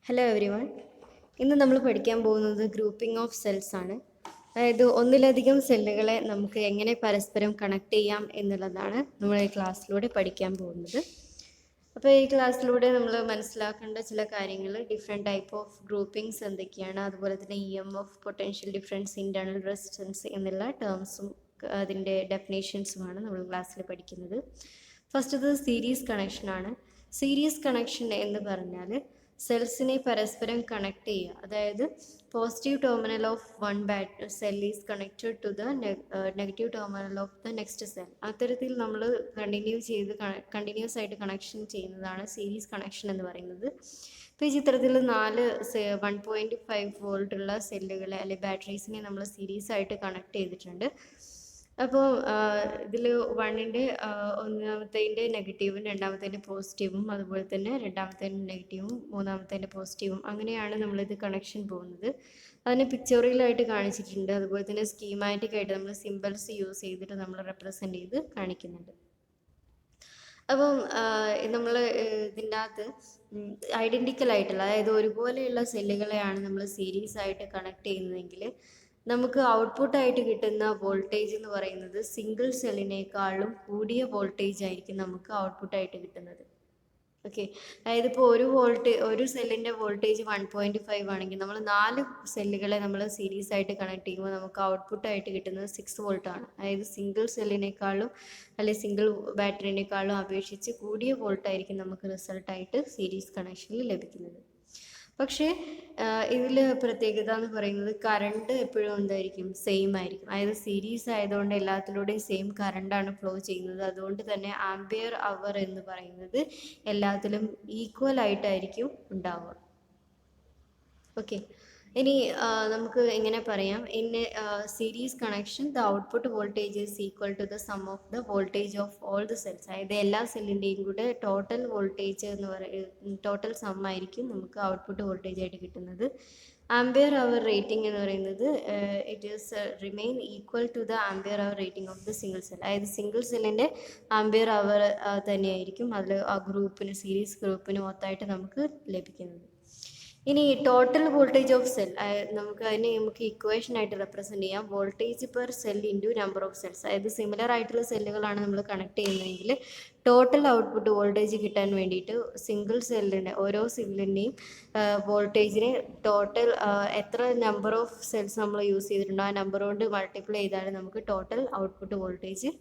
Hello every one. ഇന്ന് നമ്മൾ പഠിക്കാൻ പോകുന്നത് ഗ്രൂപ്പിംഗ് ഓഫ് സെൽസ് ആണ്. അതായത് ഒന്നിലധികം സെല്ലുകളെ നമുക്ക് എങ്ങനെ പരസ്പരം കണക്ട് ചെയ്യാം എന്നുള്ളതാണ് നമ്മൾ ഈ ക്ലാസ്സിലൂടെ പഠിക്കാൻ പോകുന്നത്. അപ്പോൾ ഈ ക്ലാസ്സിലൂടെ നമ്മൾ മനസ്സിലാക്കേണ്ട ചില കാര്യങ്ങൾ, ഡിഫറെൻറ്റ് ടൈപ്പ് ഓഫ് ഗ്രൂപ്പിംഗ്സ് എന്തൊക്കെയാണ്, അതുപോലെ തന്നെ EMF, potential difference, internal resistance എന്നുള്ള ടേംസും അതിൻ്റെ ഡെഫിനേഷൻസുമാണ് നമ്മൾ ക്ലാസ്സിൽ പഠിക്കുന്നത്. ഫസ്റ്റത് സീരീസ് കണക്ഷനാണ്. സീരീസ് കണക്ഷൻ എന്ന് പറഞ്ഞാൽ സെൽസിനെ പരസ്പരം കണക്ട് ചെയ്യുക. അതായത് positive terminal of one cell is connected to the negative terminal of the next cell. അത്തരത്തിൽ നമ്മൾ കണ്ടിന്യൂസ് ആയിട്ട് കണക്ഷൻ ചെയ്യുന്നതാണ് സീരീസ് കണക്ഷൻ എന്ന് പറയുന്നത്. ഇപ്പോൾ ഈ ചിത്രത്തിൽ 1.5 വോൾട്ടുള്ള സെല്ലുകളെ അല്ലെങ്കിൽ ബാറ്ററീസിനെ നമ്മൾ സീരീസ് ആയിട്ട് കണക്ട് ചെയ്തിട്ടുണ്ട്. അപ്പോൾ ഇതിൽ വണ്ണിൻ്റെ ഒന്നാമത്തേൻ്റെ നെഗറ്റീവും രണ്ടാമത്തേൻ്റെ പോസിറ്റീവും, അതുപോലെ തന്നെ രണ്ടാമത്തേൻ്റെ നെഗറ്റീവും മൂന്നാമത്തേൻ്റെ പോസിറ്റീവും, അങ്ങനെയാണ് നമ്മളിത് കണക്ഷൻ പോകുന്നത്. അതിനെ പിക്ചറിലായിട്ട് കാണിച്ചിട്ടുണ്ട്. അതുപോലെ തന്നെ സ്കീമാറ്റിക് ആയിട്ട് നമ്മൾ സിമ്പിൾസ് യൂസ് ചെയ്തിട്ട് നമ്മൾ റെപ്രസെൻ്റ് ചെയ്ത് കാണിക്കുന്നുണ്ട്. അപ്പം നമ്മൾ ഇതിൻ്റെ അകത്ത് ഐഡൻറ്റിക്കൽ ആയിട്ടുള്ള, അതായത് ഒരുപോലെയുള്ള സെല്ലുകളെയാണ് നമ്മൾ സീരീസ് ആയിട്ട് കണക്ട് ചെയ്യുന്നതെങ്കിൽ നമുക്ക് ഔട്ട്പുട്ടായിട്ട് കിട്ടുന്ന വോൾട്ടേജ് എന്ന് പറയുന്നത് സിംഗിൾ സെല്ലിനേക്കാളും കൂടിയ വോൾട്ടേജ് ആയിരിക്കും നമുക്ക് ഔട്ട്പുട്ടായിട്ട് കിട്ടുന്നത്. ഓക്കെ, അതായത് ഇപ്പോൾ ഒരു സെല്ലിൻ്റെ വോൾട്ടേജ് 1.5 ആണെങ്കിൽ നമ്മൾ 4 സെല്ലുകളെ നമ്മൾ സീരീസ് ആയിട്ട് കണക്ട് ചെയ്യുമ്പോൾ നമുക്ക് ഔട്ട്പുട്ടായിട്ട് കിട്ടുന്നത് 6 വോൾട്ടാണ്. അതായത് സിംഗിൾ സെല്ലിനേക്കാളും അല്ലെങ്കിൽ സിംഗിൾ ബാറ്ററിനേക്കാളും അപേക്ഷിച്ച് കൂടിയ വോൾട്ടായിരിക്കും നമുക്ക് റിസൾട്ടായിട്ട് സീരീസ് കണക്ഷനിൽ ലഭിക്കുന്നത്. പക്ഷേ ഇതിൽ പ്രത്യേകത എന്ന് പറയുന്നത് കറണ്ട് എപ്പോഴും എന്തായിരിക്കും, സെയിം ആയിരിക്കും. അതായത് സീരീസ് ആയതുകൊണ്ട് എല്ലാത്തിലൂടെയും സെയിം കറണ്ടാണ് ഫ്ലോ ചെയ്യുന്നത്. അതുകൊണ്ട് തന്നെ ആംപിയർ അവർ എന്ന് പറയുന്നത് എല്ലാത്തിലും ഈക്വൽ ആയിട്ടായിരിക്കും ഉണ്ടാവുക. ഓക്കെ, ഇനി നമുക്ക് എങ്ങനെ പറയാം, in series connection the output voltage is equal to the sum of the voltage of all the cells. അതായത് എല്ലാ സെല്ലിൻ്റെയും കൂടെ ടോട്ടൽ വോൾട്ടേജ് എന്ന് ടോട്ടൽ സം ആയിരിക്കും നമുക്ക് ഔട്ട്പുട്ട് വോൾട്ടേജ് ആയിട്ട് കിട്ടുന്നത്. ആംപിയർ അവർ റേറ്റിംഗ് എന്ന് പറയുന്നത് it is remain equal to the ampere hour rating of the single cell. അതായത് സിംഗിൾ സെല്ലിൻ്റെ ആംപിയർ അവർ തന്നെയായിരിക്കും അതിൽ ആ ഗ്രൂപ്പിന്, സീരീസ് ഗ്രൂപ്പിന് മൊത്തമായിട്ട് നമുക്ക് ലഭിക്കുന്നത്. ഇനി ടോട്ടൽ വോൾട്ടേജ് ഓഫ് സെൽ നമുക്ക് ഇക്വേഷൻ ആയിട്ട് റെപ്രസെൻ്റ് ചെയ്യാം. Voltage per cell into number of cells. അതായത് സിമിലർ ആയിട്ടുള്ള സെല്ലുകളാണ് നമ്മൾ കണക്ട് ചെയ്യുന്നതെങ്കിൽ ടോട്ടൽ ഔട്ട്പുട്ട് വോൾട്ടേജ് കിട്ടാൻ വേണ്ടിയിട്ട് സിംഗിൾ സെല്ലിൻ്റെ ഓരോ സെല്ലിൻ്റെയും വോൾട്ടേജിനെ ടോട്ടൽ എത്ര നമ്പർ ഓഫ് സെൽസ് നമ്മൾ യൂസ് ചെയ്തിട്ടുണ്ടോ ആ നമ്പർ കൊണ്ട് മൾട്ടിപ്ലൈ ചെയ്താൽ നമുക്ക് ടോട്ടൽ ഔട്ട്പുട്ട് വോൾട്ടേജ്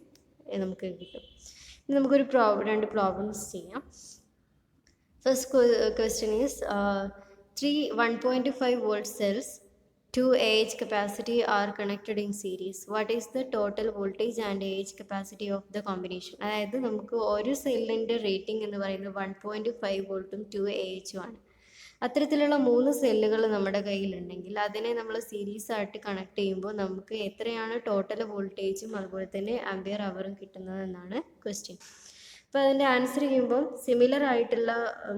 നമുക്ക് കിട്ടും. ഇനി നമുക്കൊരു രണ്ട് പ്രോബ്ലംസ് ചെയ്യാം. First question is 1.5 volt cells 2 Ah capacity are connected in series. What is the total voltage and Ah capacity of the combination? അതായത് നമുക്ക് ഒരു സെല്ലിൻ്റെ റേറ്റിംഗ് എന്ന് പറയുന്നത് 1.5 വോൾട്ടും 2 Ah ആണ്. അത്തരത്തിലുള്ള 3 സെല്ലുകൾ നമ്മുടെ കയ്യിലുണ്ടെങ്കിൽ അതിനെ നമ്മൾ സീരീസ് ആയിട്ട് കണക്ട് ചെയ്യുമ്പോൾ നമുക്ക് എത്രയാണ് ടോട്ടൽ വോൾട്ടേജും അതുപോലെ തന്നെ ആംപിയർ അവറും കിട്ടുന്നതെന്നാണ് ക്വസ്റ്റ്യൻ. അപ്പോൾ അതിൻ്റെ ആൻസർ ചെയ്യുമ്പോൾ സിമിലർ ആയിട്ടുള്ള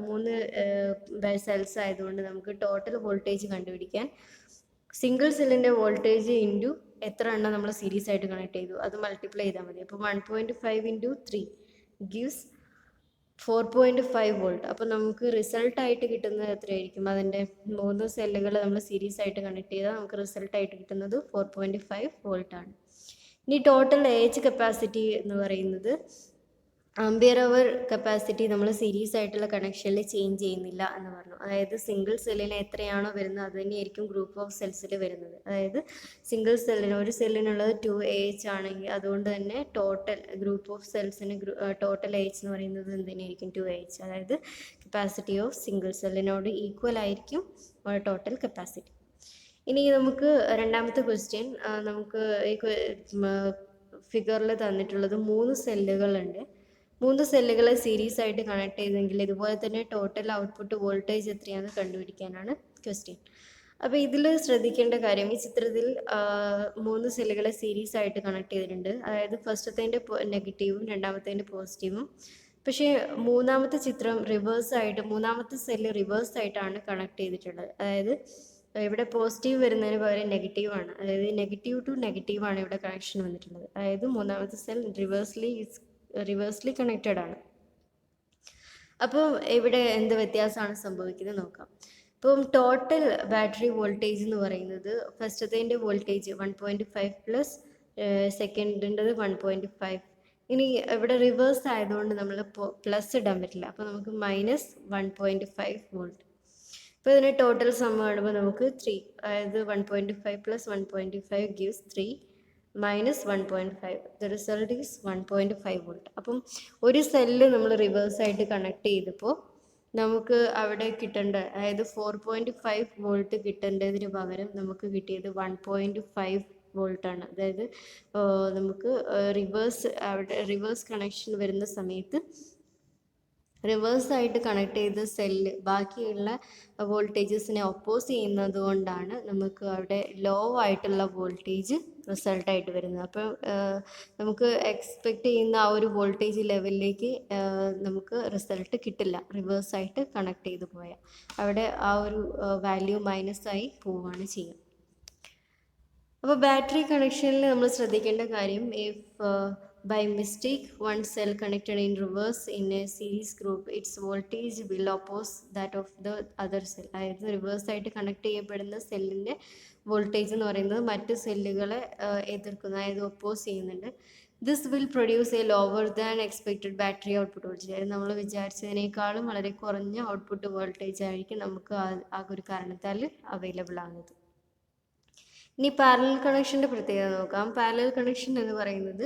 3 സെൽസ് ആയതുകൊണ്ട് നമുക്ക് ടോട്ടൽ വോൾട്ടേജ് കണ്ടുപിടിക്കാൻ സിംഗിൾ സെല്ലിൻ്റെ വോൾട്ടേജ് ഇൻറ്റു എത്ര എണ്ണം നമ്മൾ സീരീസ് ആയിട്ട് കണക്ട് ചെയ്തു അത് മൾട്ടിപ്ലൈ ചെയ്താൽ മതി. അപ്പോൾ 1.5 ഇൻറ്റു 3 ഗിവ്സ് 4.5 വോൾട്ട്. അപ്പോൾ നമുക്ക് റിസൾട്ടായിട്ട് കിട്ടുന്നത് എത്രയായിരിക്കും? അതിൻ്റെ 3 സെല്ലുകൾ നമ്മൾ സീരീസ് ആയിട്ട് കണക്ട് ചെയ്താൽ നമുക്ക് റിസൾട്ടായിട്ട് കിട്ടുന്നത് 4.5 വോൾട്ടാണ്. ഇനി ടോട്ടൽ ഏജ് കപ്പാസിറ്റി എന്ന് പറയുന്നത് ആംപിയർ അവർ കപ്പാസിറ്റി നമ്മൾ സീരീസ് ആയിട്ടുള്ള കണക്ഷനിൽ ചേഞ്ച് ചെയ്യുന്നില്ല എന്ന് പറഞ്ഞു. അതായത് സിംഗിൾ സെല്ലിന് എത്രയാണോ വരുന്നത് അത് തന്നെയായിരിക്കും ഗ്രൂപ്പ് ഓഫ് സെൽസിൽ വരുന്നത്. അതായത് സിംഗിൾ സെല്ലിന് ഒരു സെല്ലിനുള്ളത് 2 Ah ആണെങ്കിൽ അതുകൊണ്ട് തന്നെ ടോട്ടൽ ഗ്രൂപ്പ് ഓഫ് സെൽസിന് ടോട്ടൽ ഏജ് എന്ന് പറയുന്നത് എന്തിനായിരിക്കും? 2 Ah. അതായത് കപ്പാസിറ്റി ഓഫ് സിംഗിൾ സെല്ലിനോട് ഈക്വൽ ആയിരിക്കും ടോട്ടൽ കപ്പാസിറ്റി. ഇനി നമുക്ക് രണ്ടാമത്തെ ക്വസ്റ്റ്യൻ, നമുക്ക് ഈ ഫിഗറിൽ തന്നിട്ടുള്ളത് 3 സെല്ലുകളുണ്ട്. 3 സെല്ലുകളെ സീരീസ് ആയിട്ട് കണക്ട് ചെയ്തെങ്കിൽ ഇതുപോലെ തന്നെ ടോട്ടൽ ഔട്ട്പുട്ട് വോൾട്ടേജ് എത്രയാണെന്ന് കണ്ടുപിടിക്കാനാണ് ക്വസ്റ്റ്യൻ. അപ്പോൾ ഇതിൽ ശ്രദ്ധിക്കേണ്ട കാര്യം, ഈ ചിത്രത്തിൽ 3 സെല്ലുകളെ സീരീസ് ആയിട്ട് കണക്ട് ചെയ്തിട്ടുണ്ട്. അതായത് ഫസ്റ്റത്തേൻ്റെ നെഗറ്റീവും രണ്ടാമത്തേൻ്റെ പോസിറ്റീവും. പക്ഷേ മൂന്നാമത്തെ ചിത്രം മൂന്നാമത്തെ സെല്ല് റിവേഴ്സ് ആയിട്ടാണ് കണക്ട് ചെയ്തിട്ടുള്ളത്. അതായത് ഇവിടെ പോസിറ്റീവ് വരുന്നതിന് പകരം നെഗറ്റീവാണ്. അതായത് നെഗറ്റീവ് ടു നെഗറ്റീവാണ് ഇവിടെ കണക്ഷൻ വന്നിട്ടുള്ളത്. അതായത് മൂന്നാമത്തെ സെൽ റിവേഴ്സ്ലി കണക്റ്റഡ് ആണ്. അപ്പോൾ ഇവിടെ എന്ത് വ്യത്യാസമാണ് സംഭവിക്കുന്നത് നോക്കാം. ഇപ്പം ടോട്ടൽ ബാറ്ററി വോൾട്ടേജ് എന്ന് പറയുന്നത് ഫസ്റ്റത്തേൻ്റെ വോൾട്ടേജ് 1.5 പ്ലസ് സെക്കൻഡിൻ്റെത് 1.5. ഇനി ഇവിടെ റിവേഴ്സ് ആയതുകൊണ്ട് നമ്മൾ പ്ലസ് ഇടാൻ പറ്റില്ല, അപ്പോൾ നമുക്ക് -1.5 വോൾട്ട്. ഇപ്പോൾ ഇതിന് ടോട്ടൽ സം കാണുമ്പോൾ നമുക്ക് 3, അതായത് 1.5 plus 1.5 gives 3 -1.5. The result is 1.5 volt. അപ്പം ഒരു സെല്ല് നമ്മൾ റിവേഴ്സായിട്ട് കണക്ട് ചെയ്തപ്പോൾ നമുക്ക് അവിടെ കിട്ടേണ്ട, അതായത് 4.5 വോൾട്ട് കിട്ടേണ്ടതിന് പകരം നമുക്ക് കിട്ടിയത് 1.5 വോൾട്ടാണ്. അതായത് നമുക്ക് റിവേഴ്സ് കണക്ഷൻ വരുന്ന സമയത്ത് റിവേഴ്സായിട്ട് കണക്ട് ചെയ്ത സെല്ല് ബാക്കിയുള്ള വോൾട്ടേജസിനെ ഒപ്പോസ് ചെയ്യുന്നത് കൊണ്ടാണ് നമുക്ക് അവിടെ ലോ ആയിട്ടുള്ള വോൾട്ടേജ് റിസൾട്ടായിട്ട് വരുന്നത്. അപ്പോൾ നമുക്ക് എക്സ്പെക്റ്റ് ചെയ്യുന്ന ആ ഒരു വോൾട്ടേജ് ലെവലിലേക്ക് നമുക്ക് റിസൾട്ട് കിട്ടില്ല, റിവേഴ്സായിട്ട് കണക്ട് ചെയ്ത് പോയാൽ. അവിടെ ആ ഒരു വാല്യൂ മൈനസായി പോവുകയാണ് ചെയ്യുക. അപ്പോൾ ബാറ്ററി കണക്ഷനിൽ നമ്മൾ ശ്രദ്ധിക്കേണ്ട കാര്യം, if by mistake one cell connected in reverse in a series group, its voltage will oppose that of the other cell. അതായത് റിവേഴ്സ് ആയിട്ട് കണക്ട് ചെയ്യപ്പെടുന്ന സെല്ലിൻ്റെ വോൾട്ടേജ് എന്ന് പറയുന്നത് മറ്റ് സെല്ലുകളെ എതിർക്കുന്നു, അതായത് ഒപ്പോസ് ചെയ്യുന്നുണ്ട്. This will produce A lower than expected battery output voltage. അതായത് നമ്മൾ വിചാരിച്ചതിനേക്കാളും വളരെ കുറഞ്ഞ ഔട്ട്പുട്ട് വോൾട്ടേജ് ആയിരിക്കും നമുക്ക് ആ ഒരു കാരണത്താൽ അവൈലബിൾ ആകുന്നത്. ഇനി പാരലൽ കണക്ഷൻ്റെ പ്രത്യേകത നോക്കാം. പാരലൽ കണക്ഷൻ എന്ന് പറയുന്നത്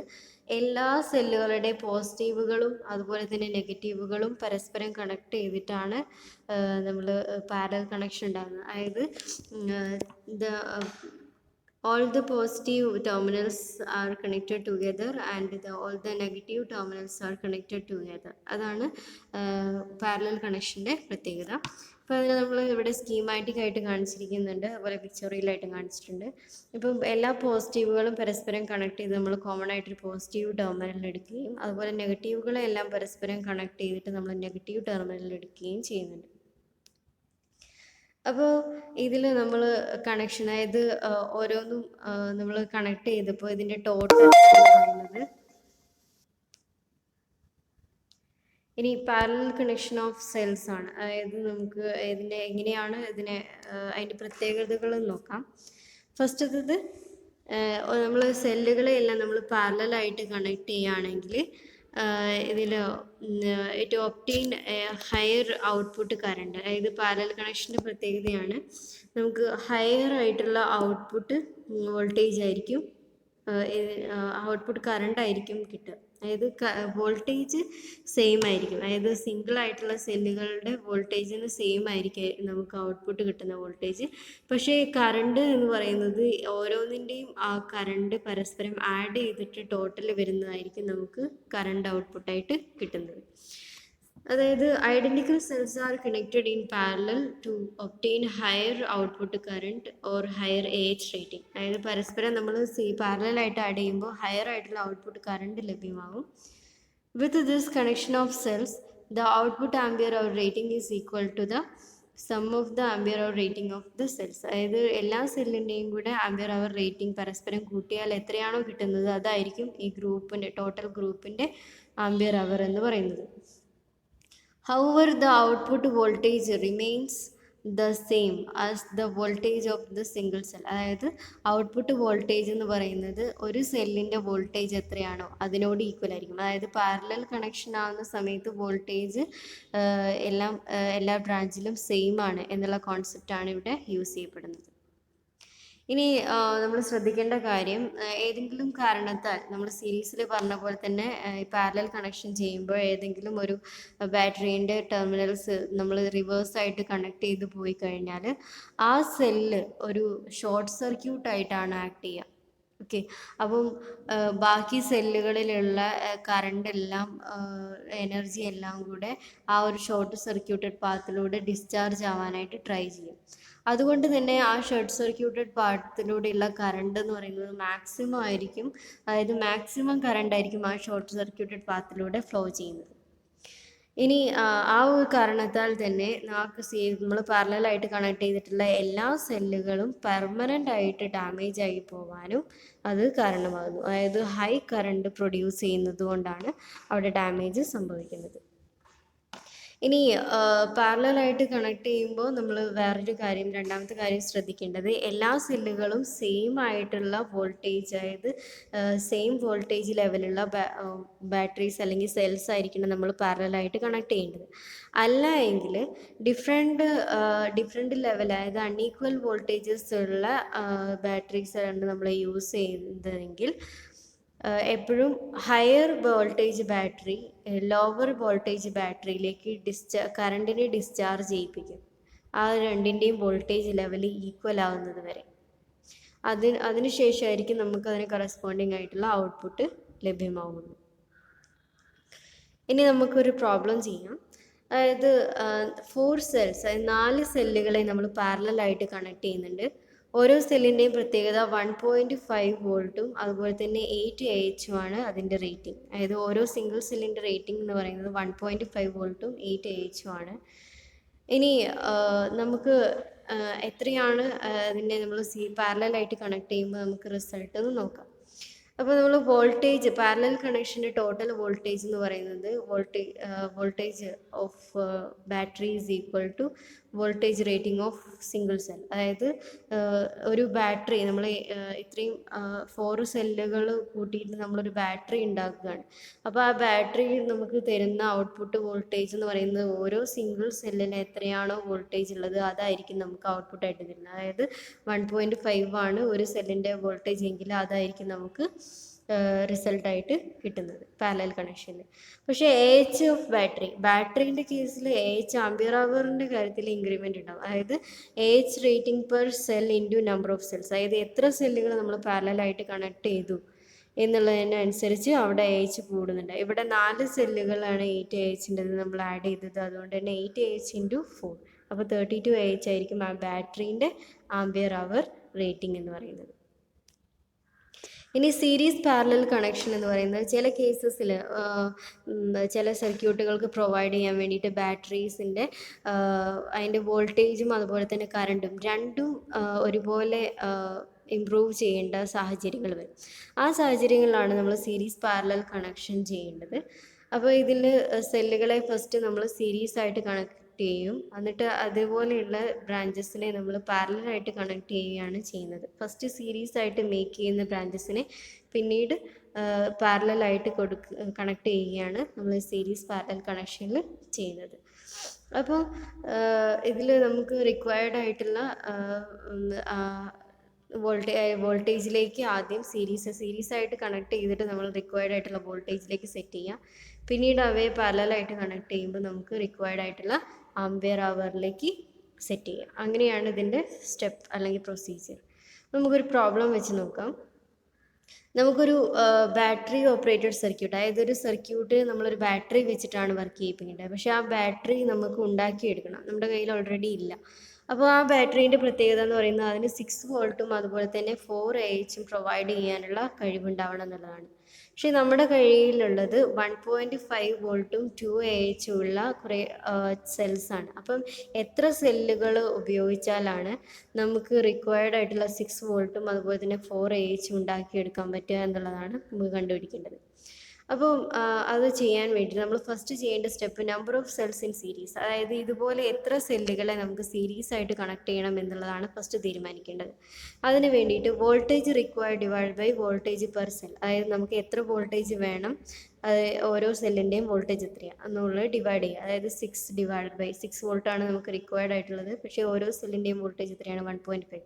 എല്ലാ സെല്ലുകളുടെ പോസിറ്റീവുകളും അതുപോലെ തന്നെ നെഗറ്റീവുകളും പരസ്പരം കണക്ട് ചെയ്തിട്ടാണ് നമ്മൾ പാരലൽ കണക്ഷൻ ഉണ്ടാകുന്നത്. അതായത് all the positive terminals are connected together and all the negative terminals are connected together. അതാണ് പാരലൽ കണക്ഷൻ്റെ പ്രത്യേകത. അപ്പോൾ അതിന് നമ്മൾ ഇവിടെ സ്കീമാറ്റിക് ആയിട്ട് കാണിച്ചിരിക്കുന്നുണ്ട്, അതുപോലെ പിക്ചറിലായിട്ട് കാണിച്ചിട്ടുണ്ട്. ഇപ്പം എല്ലാ പോസിറ്റീവുകളും പരസ്പരം കണക്ട് ചെയ്ത് നമ്മൾ കോമൺ ആയിട്ടൊരു പോസിറ്റീവ് ടെർമിനൽ എടുക്കുകയും അതുപോലെ നെഗറ്റീവുകളെ എല്ലാം പരസ്പരം കണക്ട് ചെയ്തിട്ട് നമ്മൾ നെഗറ്റീവ് ടെർമിനൽ എടുക്കുകയും ചെയ്യുന്നുണ്ട്. അപ്പോൾ ഇതിൽ നമ്മൾ കണക്ഷൻ, അതായത് ഓരോന്നും നമ്മൾ കണക്ട് ചെയ്തപ്പോൾ ഇതിൻ്റെ ടോട്ടൽ പറയുന്നത്. ഇനി പാരലൽ കണക്ഷൻ ഓഫ് സെൽസ് ആണ്. അതായത് നമുക്ക് എങ്ങനെയാണ് അതിൻ്റെ പ്രത്യേകതകൾ നോക്കാം. ഫസ്റ്റത്തത്, നമ്മൾ സെല്ലുകളെല്ലാം നമ്മൾ പാരലലായിട്ട് കണക്ട് ചെയ്യുകയാണെങ്കിൽ ഇതിൽ to obtain higher output current, അതായത് പാരലൽ കണക്ഷൻ്റെ പ്രത്യേകതയാണ് നമുക്ക് ഹയർ ആയിട്ടുള്ള ഔട്ട്പുട്ട് വോൾട്ടേജ് ആയിരിക്കും, ഔട്ട്പുട്ട് കറണ്ട് ആയിരിക്കും കിട്ടുക. അതായത് വോൾട്ടേജ് സെയിം ആയിരിക്കും, അതായത് സിംഗിൾ ആയിട്ടുള്ള സെല്ലുകളുടെ വോൾട്ടേജിന് സെയിം ആയിരിക്കും നമുക്ക് ഔട്ട്പുട്ട് കിട്ടുന്ന വോൾട്ടേജ്. പക്ഷേ കറണ്ട് എന്ന് പറയുന്നത് ഓരോന്നിൻ്റെയും ആ കറണ്ട് പരസ്പരം ആഡ് ചെയ്തിട്ട് ടോട്ടൽ വരുന്നതായിരിക്കും നമുക്ക് കറണ്ട് ഔട്ട്പുട്ടായിട്ട് കിട്ടുന്നത്. അതായത് identical cells are connected in parallel to obtain higher output current or higher AH rating. അതായത് പരസ്പരം നമ്മൾ പാരലലായിട്ട് ആഡ് ചെയ്യുമ്പോൾ ഹയർ ആയിട്ടുള്ള ഔട്ട്പുട്ട് കറണ്ട് ലഭ്യമാകും. With this connection of cells the output ampere hour rating is equal to the sum of the ampere hour rating of the cells. അതായത് എല്ലാ സെല്ലിൻ്റെയും കൂടെ ആംബിയർ അവർ റേറ്റിംഗ് പരസ്പരം കൂട്ടിയാൽ എത്രയാണോ കിട്ടുന്നത് അതായിരിക്കും ഈ ഗ്രൂപ്പിൻ്റെ ടോട്ടൽ ഗ്രൂപ്പിൻ്റെ ആംബിയർ അവർ എന്ന് പറയുന്നത്. However, the output voltage remains the same as the voltage of the single cell. അതായത് ഔട്ട്പുട്ട് വോൾട്ടേജ് എന്ന് പറയുന്നത് ഒരു സെല്ലിൻ്റെ വോൾട്ടേജ് എത്രയാണോ അതിനോട് ഈക്വൽ ആയിരിക്കും. അതായത് പാരലൽ കണക്ഷൻ ആവുന്ന സമയത്ത് വോൾട്ടേജ് എല്ലാ ബ്രാഞ്ചിലും സെയിം ആണ് എന്നുള്ള കോൺസെപ്റ്റാണ് ഇവിടെ യൂസ് ചെയ്യപ്പെടുന്നത്. ഇനി നമ്മൾ ശ്രദ്ധിക്കേണ്ട കാര്യം, ഏതെങ്കിലും കാരണത്താൽ നമ്മൾ സീരീസിൽ പറഞ്ഞ പോലെ തന്നെ പാരലൽ കണക്ഷൻ ചെയ്യുമ്പോൾ ഏതെങ്കിലും ഒരു ബാറ്ററീൻ്റെ ടെർമിനൽസ് നമ്മൾ റിവേഴ്സായിട്ട് കണക്ട് ചെയ്ത് പോയി കഴിഞ്ഞാൽ ആ സെല്ല് ഒരു ഷോർട്ട് സർക്യൂട്ടായിട്ടാണ് ആക്ട് ചെയ്യുക. ഓക്കെ, അപ്പം ബാക്കി സെല്ലുകളിലുള്ള കറണ്ട് എല്ലാം എനർജി എല്ലാം കൂടെ ആ ഒരു ഷോർട്ട് സർക്യൂട്ടഡ് പാത്തിലൂടെ ഡിസ്ചാർജ് ആവാനായിട്ട് ട്രൈ ചെയ്യും. അതുകൊണ്ട് തന്നെ ആ ഷോർട്ട് സർക്യൂട്ടഡ് പാത്തിലൂടെയുള്ള കറണ്ട് എന്ന് പറയുന്നത് മാക്സിമം ആയിരിക്കും, അതായത് മാക്സിമം കറണ്ട് ആയിരിക്കും ആ ഷോർട്ട് സർക്യൂട്ടഡ് പാത്തിലൂടെ ഫ്ലോ ചെയ്യുന്നത്. ഇനി ആ ഒരു കാരണത്താൽ തന്നെ നമ്മൾ പാരലലായിട്ട് കണക്ട് ചെയ്തിട്ടുള്ള എല്ലാ സെല്ലുകളും പെർമനൻ്റ് ആയിട്ട് ഡാമേജ് ആയി പോകാനും അത് കാരണമാകുന്നു. അതായത് ഹൈ കറണ്ട് പ്രൊഡ്യൂസ് ചെയ്യുന്നത് കൊണ്ടാണ് അവിടെ ഡാമേജ് സംഭവിക്കുന്നത്. ഇനി പാരലലായിട്ട് കണക്ട് ചെയ്യുമ്പോൾ നമ്മൾ വേറൊരു കാര്യം, രണ്ടാമത്തെ കാര്യം ശ്രദ്ധിക്കേണ്ടത്, എല്ലാ സെല്ലുകളും സെയിം ആയിട്ടുള്ള വോൾട്ടേജ്, അതായത് സെയിം വോൾട്ടേജ് ലെവലുള്ള ബാറ്ററീസ് അല്ലെങ്കിൽ സെൽസ് ആയിരിക്കണം നമ്മൾ പാരലലായിട്ട് കണക്ട് ചെയ്യേണ്ടത്. അല്ല എങ്കിൽ ഡിഫറെൻറ്റ് ലെവൽ, അതായത് അൺഈക്വൽ വോൾട്ടേജസ് ഉള്ള ബാറ്ററീസ് ആണ് നമ്മൾ യൂസ് ചെയ്യുന്നതെങ്കിൽ എപ്പോഴും higher voltage battery lower voltage ബാറ്ററിയിലേക്ക് കറണ്ടിനെ ഡിസ്ചാർജ് ചെയ്യിപ്പിക്കും, ആ രണ്ടിൻ്റെയും വോൾട്ടേജ് ലെവൽ ഈക്വൽ ആവുന്നത് വരെ. അതിനുശേഷമായിരിക്കും നമുക്ക് അതിന് കറസ്പോണ്ടിങ് ആയിട്ടുള്ള ഔട്ട്പുട്ട് ലഭ്യമാവുള്ളൂ. ഇനി നമുക്കൊരു പ്രോബ്ലം ചെയ്യാം. അതായത് 4 സെൽസ്, അതായത് 4 സെല്ലുകളെ നമ്മൾ പാരലലായിട്ട് കണക്ട് ചെയ്യുന്നുണ്ട്. ഓരോ സെല്ലിൻ്റെയും പ്രത്യേകത 1.5 വോൾട്ടും അതുപോലെ തന്നെ 8 AH ആണ് അതിൻ്റെ റേറ്റിംഗ്. അതായത് ഓരോ സിംഗിൾ സെല്ലിൻ്റെ റേറ്റിംഗ് എന്ന് പറയുന്നത് 1.5 വോൾട്ടും 8 AH ആണ്. ഇനി നമുക്ക് എത്രയാണ് അതിനെ നമ്മൾ പാരലലായിട്ട് കണക്ട് ചെയ്യുമ്പോൾ നമുക്ക് റിസൾട്ട് എന്ന് നോക്കാം. അപ്പോൾ നമ്മൾ വോൾട്ടേജ്, പാരലൽ കണക്ഷൻ്റെ ടോട്ടൽ വോൾട്ടേജ് എന്ന് പറയുന്നത് voltage of battery is equal to voltage rating of single cell. അതായത് ഒരു ബാറ്ററി നമ്മൾ ഇത്രയും 4 സെല്ലുകൾ കൂട്ടിയിട്ട് നമ്മളൊരു ബാറ്ററി ഉണ്ടാക്കുകയാണ്. അപ്പോൾ ആ ബാറ്ററി നമുക്ക് തരുന്ന ഔട്ട്പുട്ട് വോൾട്ടേജ് എന്ന് പറയുന്നത് ഓരോ സിംഗിൾ സെല്ലിന് എത്രയാണോ വോൾട്ടേജ് ഉള്ളത് അതായിരിക്കും നമുക്ക് ഔട്ട്പുട്ടായിട്ട് തരുന്നത്. അതായത് 1.5 ആണ് ഒരു സെല്ലിൻ്റെ വോൾട്ടേജ് എങ്കിൽ അതായിരിക്കും നമുക്ക് റിസൾട്ടായിട്ട് കിട്ടുന്നത് പാരലൽ കണക്ഷനിൽ. പക്ഷേ AH ഓഫ് ബാറ്ററീൻ്റെ കേസിൽ AH ആംപിയർ അവറിൻ്റെ കാര്യത്തിൽ ഇൻക്രിമെൻ്റ് ഉണ്ടാവും. അതായത് AH rating per cell into number of cells, അതായത് എത്ര സെല്ലുകൾ നമ്മൾ പാരലലായിട്ട് കണക്ട് ചെയ്തു എന്നുള്ളതിനനുസരിച്ച് അവിടെ AH കൂടുന്നുണ്ട്. ഇവിടെ 4 സെല്ലുകളാണ് 8 AHൻ്റെത് നമ്മൾ ആഡ് ചെയ്തത്, അതുകൊണ്ട് തന്നെ 8 AH ഇൻറ്റു 4, അപ്പോൾ 32 AH ആയിരിക്കും ആ ബാറ്ററീൻ്റെ ആംപിയർ അവർ റേറ്റിംഗ് എന്ന് പറയുന്നത്. ഇനി സീരീസ് പാരലൽ കണക്ഷൻ എന്ന് പറയുന്നത് ചില കേസസിൽ ചില സർക്യൂട്ടുകൾക്ക് പ്രൊവൈഡ് ചെയ്യാൻ വേണ്ടിയിട്ട് ബാറ്ററീസിൻ്റെ അതിൻ്റെ വോൾട്ടേജും അതുപോലെ തന്നെ കറണ്ടും രണ്ടും ഒരുപോലെ ഇംപ്രൂവ് ചെയ്യേണ്ട സാഹചര്യങ്ങൾ വരും. ആ സാഹചര്യങ്ങളിലാണ് നമ്മൾ സീരീസ് പാരലൽ കണക്ഷൻ ചെയ്യേണ്ടത്. അപ്പോൾ ഇതിൽ സെല്ലുകളെ ഫസ്റ്റ് നമ്മൾ സീരീസ് ആയിട്ട് കണക്ട് ചെയ്യും, എന്നിട്ട് അതുപോലെയുള്ള ബ്രാഞ്ചസിനെ നമ്മൾ പാരലലായിട്ട് കണക്ട് ചെയ്യുകയാണ് ചെയ്യുന്നത്. ഫസ്റ്റ് സീരീസ് ആയിട്ട് മേക്ക് ചെയ്യുന്ന ബ്രാഞ്ചസിനെ പിന്നീട് പാരലലായിട്ട് കണക്ട് ചെയ്യുകയാണ് നമ്മൾ സീരീസ് പാരലൽ കണക്ഷനിൽ ചെയ്യുന്നത്. അപ്പോൾ ഇതിൽ നമുക്ക് റിക്വയർഡ് ആയിട്ടുള്ള വോൾട്ടേജിലേക്ക് ആദ്യം സീരീസ് ആയിട്ട് കണക്ട് ചെയ്തിട്ട് നമ്മൾ റിക്വയർഡ് ആയിട്ടുള്ള വോൾട്ടേജിലേക്ക് സെറ്റ് ചെയ്യാം. പിന്നീട് അവയെ പാരലലായിട്ട് കണക്ട് ചെയ്യുമ്പോൾ നമുക്ക് റിക്വയർഡ് ആയിട്ടുള്ള ആംപിയർ അവറിലേക്ക് സെറ്റ് ചെയ്യാം. അങ്ങനെയാണ് ഇതിൻ്റെ സ്റ്റെപ്പ് അല്ലെങ്കിൽ പ്രൊസീജിയർ. നമുക്കൊരു പ്രോബ്ലം വെച്ച് നോക്കാം. നമുക്കൊരു ബാറ്ററി ഓപ്പറേറ്റഡ് സർക്യൂട്ട്, അതായത് ഒരു സർക്യൂട്ട് നമ്മളൊരു ബാറ്ററി വെച്ചിട്ടാണ് വർക്ക് ചെയ്യിപ്പിക്കേണ്ടത്. പക്ഷേ ആ ബാറ്ററി നമുക്ക് ഉണ്ടാക്കിയെടുക്കണം, നമ്മുടെ കയ്യിൽ ഓൾറെഡി ഇല്ല. അപ്പോൾ ആ ബാറ്ററീൻ്റെ പ്രത്യേകത എന്ന് പറയുന്നത് അതിന് 6 വോൾട്ടും അതുപോലെ തന്നെ 4 AHും പ്രൊവൈഡ് ചെയ്യാനുള്ള കഴിവുണ്ടാവണം എന്നുള്ളതാണ്. പക്ഷേ നമ്മുടെ കയ്യിലുള്ളത് 1.5 വോൾട്ടും 2 AHും ഉള്ള കുറേ സെൽസാണ്. അപ്പം എത്ര സെല്ലുകൾ ഉപയോഗിച്ചാലാണ് നമുക്ക് റിക്വയർഡ് ആയിട്ടുള്ള 6 വോൾട്ടും അതുപോലെ തന്നെ 4 AHും ഉണ്ടാക്കിയെടുക്കാൻ പറ്റുക എന്നുള്ളതാണ് നമുക്ക് കണ്ടുപിടിക്കേണ്ടത്. അപ്പോൾ അത് ചെയ്യാൻ വേണ്ടി നമ്മൾ ഫസ്റ്റ് ചെയ്യേണ്ട step number of cells in series, അതായത് ഇതുപോലെ എത്ര സെല്ലുകളെ നമുക്ക് സീരീസ് ആയിട്ട് കണക്ട് ചെയ്യണം എന്നുള്ളതാണ് ഫസ്റ്റ് തീരുമാനിക്കേണ്ടത്. അതിന് വേണ്ടിയിട്ട് voltage required divide by voltage per cell, അതായത് നമുക്ക് എത്ര വോൾട്ടേജ് വേണം, അത് ഓരോ സെല്ലിൻ്റെയും വോൾട്ടേജ് എത്രയാണ് എന്നുള്ളത് ഡിവൈഡ് ചെയ്യുക. അതായത് 6 ഡിവൈഡ് ബൈ 6 വോൾട്ടാണ് നമുക്ക് റിക്വയർഡ് ആയിട്ടുള്ളത്, പക്ഷേ ഓരോ സെല്ലിൻ്റെയും വോൾട്ടേജ് എത്രയാണ് 1.5.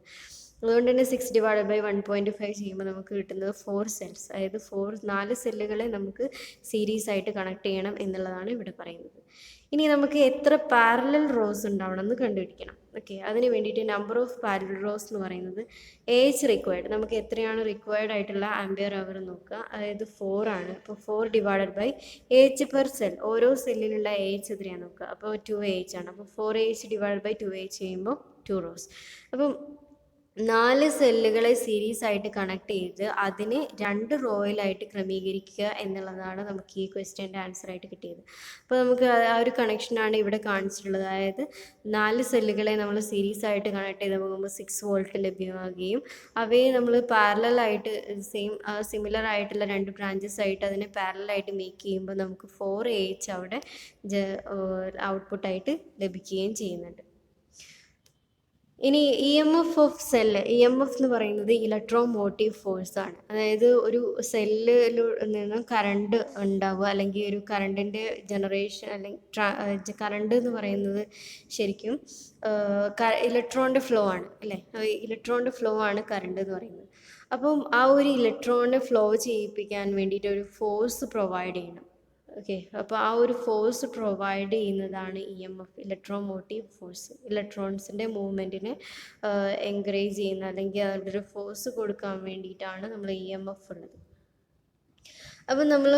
അതുകൊണ്ട് തന്നെ 6 ഡിവൈഡ് ബൈ 1.5 ചെയ്യുമ്പോൾ നമുക്ക് കിട്ടുന്നത് 4 സെൽസ്, അതായത് 4 സെല്ലുകളെ നമുക്ക് സീരീസ് ആയിട്ട് കണക്ട് ചെയ്യണം എന്നുള്ളതാണ് ഇവിടെ പറയുന്നത്. ഇനി നമുക്ക് എത്ര പാരലൽ റോസ് ഉണ്ടാവണം എന്ന് കണ്ടുപിടിക്കണം. ഓക്കെ, അതിന് വേണ്ടിയിട്ട് നമ്പർ ഓഫ് പാരലൽ റോസ് എന്ന് പറയുന്നത് AH റിക്വയർഡ്, നമുക്ക് എത്രയാണ് റിക്വയർഡ് ആയിട്ടുള്ള ആംപിയർ അവർ നോക്കുക, അതായത് 4 ആണ്. അപ്പോൾ 4 divided by AH per cell, ഓരോ സെല്ലിലുള്ള AH എത്രയാണ് നോക്കുക, അപ്പോൾ 2 AH ആണ്. അപ്പോൾ 4 AH ഡിവൈഡ് ബൈ 2 AH ചെയ്യുമ്പോൾ 2 റോസ്. അപ്പം 4 സെല്ലുകളെ സീരീസ് ആയിട്ട് കണക്ട് ചെയ്ത് അതിനെ 2 റോയിലായിട്ട് ക്രമീകരിക്കുക എന്നുള്ളതാണ് നമുക്ക് ഈ ക്വസ്റ്റ്യൻ്റെ ആൻസർ ആയിട്ട് കിട്ടിയത്. അപ്പോൾ നമുക്ക് ആ ഒരു കണക്ഷനാണ് ഇവിടെ കാണിച്ചിട്ടുള്ളത്. അതായത് 4 സെല്ലുകളെ നമ്മൾ സീരീസ് ആയിട്ട് കണക്ട് ചെയ്ത് പോകുമ്പോൾ 6 വോൾട്ട് ലഭ്യമാകുകയും അവയെ നമ്മൾ പാരലലായിട്ട് സിമിലർ ആയിട്ടുള്ള 2 ബ്രാഞ്ചസ് ആയിട്ട് അതിനെ പാരലലായിട്ട് മേക്ക് ചെയ്യുമ്പോൾ നമുക്ക് 4AH അവിടെ ഔട്ട്പുട്ടായിട്ട് ലഭിക്കുകയും ചെയ്യുന്നുണ്ട്. ഇനി EMF ഓഫ് സെല്ല്, EMF എന്ന് പറയുന്നത് ഇലക്ട്രോ മോട്ടീവ് ഫോഴ്സ് ആണ്. അതായത് ഒരു സെല്ലിൽ നിന്നും കറണ്ട് ഉണ്ടാവുക, അല്ലെങ്കിൽ ഒരു കറണ്ടിൻ്റെ ജനറേഷൻ, അല്ലെങ്കിൽ കറണ്ട് എന്ന് പറയുന്നത് ശരിക്കും ഇലക്ട്രോണിൻ്റെ ഫ്ലോ ആണ് അല്ലേ. ഇലക്ട്രോണിൻ്റെ ഫ്ലോ ആണ് കറണ്ട് എന്ന് പറയുന്നത്. അപ്പം ആ ഒരു ഇലക്ട്രോണിനെ ഫ്ലോ ചെയ്യിപ്പിക്കാൻ വേണ്ടിയിട്ട് ഒരു ഫോഴ്സ് പ്രൊവൈഡ് ചെയ്യണം. ഓക്കെ, അപ്പോൾ ആ ഒരു ഫോഴ്സ് പ്രൊവൈഡ് ചെയ്യുന്നതാണ് EMF, ഇലക്ട്രോ മോട്ടീവ് ഫോഴ്സ്. ഇലക്ട്രോൺസിൻ്റെ മൂവ്മെൻറ്റിനെ എൻകറേജ് ചെയ്യുന്ന, അല്ലെങ്കിൽ അതിൻ്റെ ഫോഴ്സ് കൊടുക്കാൻ വേണ്ടിയിട്ടാണ് നമ്മൾ EMF ഉള്ളത്. അപ്പം നമ്മൾ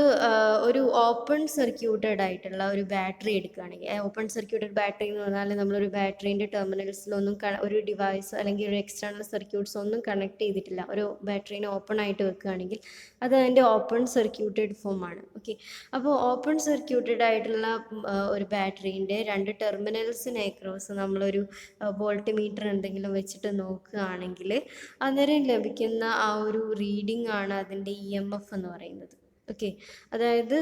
ഒരു ഓപ്പൺ സർക്യൂട്ടഡ് ആയിട്ടുള്ള ഒരു ബാറ്ററി എടുക്കുകയാണെങ്കിൽ, ഓപ്പൺ സർക്യൂട്ടഡ് ബാറ്ററി എന്ന് പറഞ്ഞാൽ നമ്മളൊരു ബാറ്ററീൻ്റെ ടെർമിനൽസിലൊന്നും ഒരു ഡിവൈസ് അല്ലെങ്കിൽ ഒരു എക്സ്റ്റേണൽ സർക്യൂട്ട്സ് ഒന്നും കണക്ട് ചെയ്തിട്ടില്ല, ഒരു ബാറ്ററീനെ ഓപ്പൺ ആയിട്ട് വെക്കുകയാണെങ്കിൽ അത് അതിൻ്റെ ഓപ്പൺ സർക്യൂട്ടഡ് ഫോമാണ്. ഓക്കെ, അപ്പോൾ ഓപ്പൺ സർക്യൂട്ടഡ് ആയിട്ടുള്ള ഒരു ബാറ്ററീൻ്റെ 2 ടെർമിനൽസിന് അക്രോസ് നമ്മളൊരു വോൾട്ട് മീറ്റർ എന്തെങ്കിലും വെച്ചിട്ട് നോക്കുകയാണെങ്കിൽ അന്നേരം ലഭിക്കുന്ന ആ ഒരു റീഡിംഗ് ആണ് അതിൻ്റെ EMF എന്ന് പറയുന്നത്. ഓക്കെ, അതായത്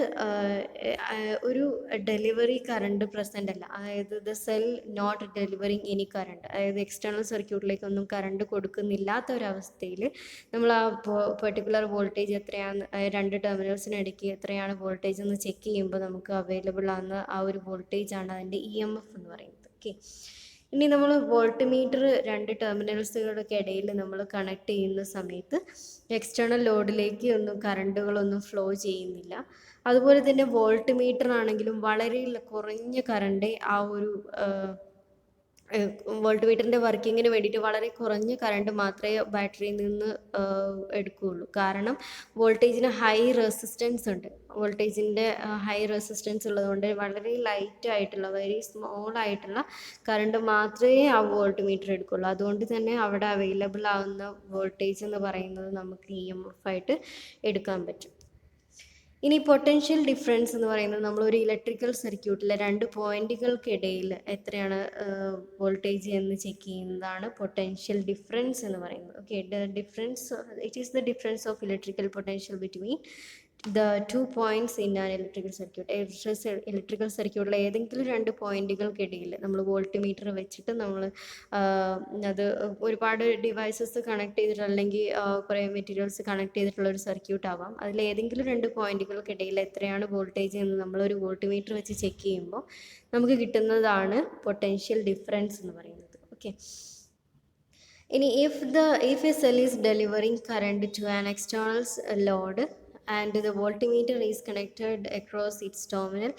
ഒരു ഡെലിവറി കറണ്ട് പ്രസൻ്റ് അല്ല, അതായത് the cell not delivering any current, അതായത് എക്സ്റ്റേണൽ സർക്യൂട്ടിലേക്കൊന്നും കറണ്ട് കൊടുക്കുന്നില്ലാത്ത ഒരവസ്ഥയിൽ നമ്മൾ ആ പെർട്ടിക്കുലർ വോൾട്ടേജ് എത്രയാണ്, 2 ടെർമിനൽസിനിടയ്ക്ക് എത്രയാണ് വോൾട്ടേജ് എന്ന് ചെക്ക് ചെയ്യുമ്പോൾ നമുക്ക് അവൈലബിൾ ആകുന്ന ആ ഒരു വോൾട്ടേജ് ആണ് അതിൻ്റെ EMF എന്ന് പറയുന്നത്. ഓക്കെ, ഇനി നമ്മൾ വോൾട്ട് മീറ്റർ 2 ടെർമിനൽസുകൾക്ക് ഇടയിൽ നമ്മൾ കണക്ട് ചെയ്യുന്ന സമയത്ത് എക്സ്റ്റേണൽ ലോഡിലേക്ക് ഒന്നും കറണ്ടുകളൊന്നും ഫ്ലോ ചെയ്യുന്നില്ല. അതുപോലെ തന്നെ വോൾട്ട് മീറ്റർ ആണെങ്കിലും വളരെ കുറഞ്ഞ കറണ്ട് ആ ഒരു വോൾട്ട് മീറ്ററിൻ്റെ വർക്കിങ്ങിന് വേണ്ടിയിട്ട് വളരെ കുറഞ്ഞ കറണ്ട് മാത്രമേ ബാറ്ററിയിൽ നിന്ന് എടുക്കുകയുള്ളൂ. കാരണം വോൾട്ടേജിന് ഹൈ റെസിസ്റ്റൻസ് ഉണ്ട്. വോൾട്ടേജിൻ്റെ ഹൈ റെസിസ്റ്റൻസ് ഉള്ളതുകൊണ്ട് വളരെ ലൈറ്റ് ആയിട്ടുള്ള, വെരി സ്മോൾ ആയിട്ടുള്ള കറണ്ട് മാത്രമേ ആ വോൾട്ട് മീറ്റർ എടുക്കുകയുള്ളൂ. അതുകൊണ്ട് തന്നെ അവിടെ അവൈലബിൾ ആവുന്ന വോൾട്ടേജ് എന്ന് പറയുന്നത് നമുക്ക് EMF ആയിട്ട് എടുക്കാൻ പറ്റും. ഇനി പൊട്ടൻഷ്യൽ ഡിഫറൻസ് എന്ന് പറയുന്നത് നമ്മളൊരു ഇലക്ട്രിക്കൽ സർക്യൂട്ടിലെ 2 പോയിന്റുകൾക്കിടയിൽ എത്രയാണ് വോൾട്ടേജ് എന്ന് ചെക്ക് ചെയ്യുന്നതാണ് പൊട്ടൻഷ്യൽ ഡിഫറൻസ് എന്ന് പറയുന്നത്. Okay, it is the difference of electrical potential between the 2 points in an electrical circuit. Electrical സർക്യൂട്ടിലെ ഏതെങ്കിലും 2 പോയിന്റുകൾക്കിടയിൽ നമ്മൾ വോൾട്ട് മീറ്റർ വെച്ചിട്ട് നമ്മൾ അത് ഒരുപാട് ഡിവൈസസ് കണക്ട് ചെയ്തിട്ട്, അല്ലെങ്കിൽ കുറേ മെറ്റീരിയൽസ് കണക്ട് ചെയ്തിട്ടുള്ള ഒരു സർക്യൂട്ട് ആവാം. അതിൽ ഏതെങ്കിലും 2 പോയിന്റുകൾക്കിടയിൽ എത്രയാണ് വോൾട്ടേജ് എന്ന് നമ്മളൊരു വോൾട്ട് മീറ്റർ വെച്ച് ചെക്ക് ചെയ്യുമ്പോൾ നമുക്ക് കിട്ടുന്നതാണ് പൊട്ടൻഷ്യൽ ഡിഫറൻസ് എന്ന് പറയുന്നത്. ഓക്കെ, ഇനി if a cell is delivering current to an external load and the voltmeter is connected across its terminal,